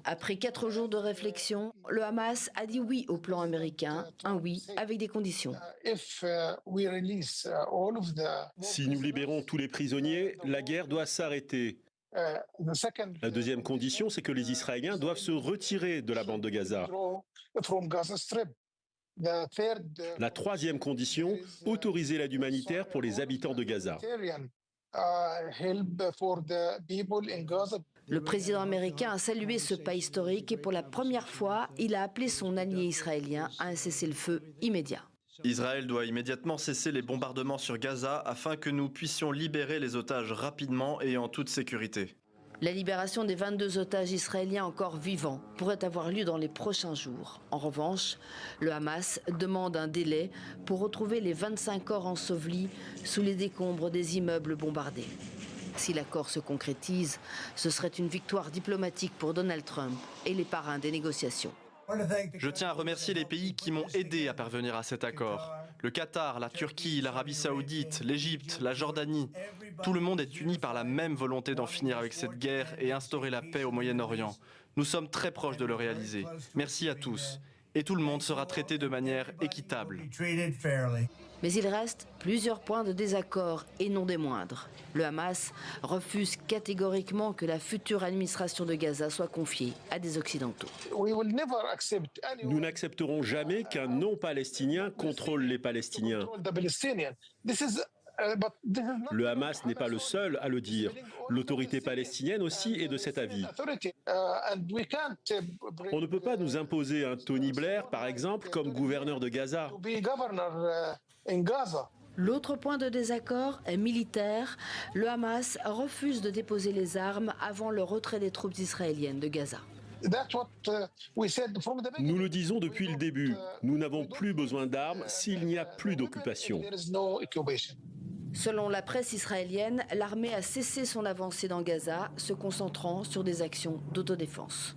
Après 4 jours de réflexion, le Hamas a dit oui au plan américain, un oui avec des conditions. Si nous libérons tous les prisonniers, la guerre doit s'arrêter. La deuxième condition, c'est que les Israéliens doivent se retirer de la bande de Gaza. La troisième condition, autoriser l'aide humanitaire pour les habitants de Gaza. Le président américain a salué ce pas historique et pour la première fois, il a appelé son allié israélien à un cessez-le-feu immédiat. Israël doit immédiatement cesser les bombardements sur Gaza afin que nous puissions libérer les otages rapidement et en toute sécurité. La libération des 22 otages israéliens encore vivants pourrait avoir lieu dans les prochains jours. En revanche, le Hamas demande un délai pour retrouver les 25 corps ensevelis sous les décombres des immeubles bombardés. Si l'accord se concrétise, ce serait une victoire diplomatique pour Donald Trump et les parrains des négociations. Je tiens à remercier les pays qui m'ont aidé à parvenir à cet accord. Le Qatar, la Turquie, l'Arabie Saoudite, l'Égypte, la Jordanie. Tout le monde est uni par la même volonté d'en finir avec cette guerre et instaurer la paix au Moyen-Orient. Nous sommes très proches de le réaliser. Merci à tous. Et tout le monde sera traité de manière équitable. Mais il reste plusieurs points de désaccord et non des moindres. Le Hamas refuse catégoriquement que la future administration de Gaza soit confiée à des Occidentaux. Nous n'accepterons jamais qu'un non-palestinien contrôle les Palestiniens. Le Hamas n'est pas le seul à le dire. L'autorité palestinienne aussi est de cet avis. On ne peut pas nous imposer un Tony Blair, par exemple, comme gouverneur de Gaza. L'autre point de désaccord est militaire. Le Hamas refuse de déposer les armes avant le retrait des troupes israéliennes de Gaza. Nous le disons depuis le début. Nous n'avons plus besoin d'armes s'il n'y a plus d'occupation. Selon la presse israélienne, l'armée a cessé son avancée dans Gaza, se concentrant sur des actions d'autodéfense.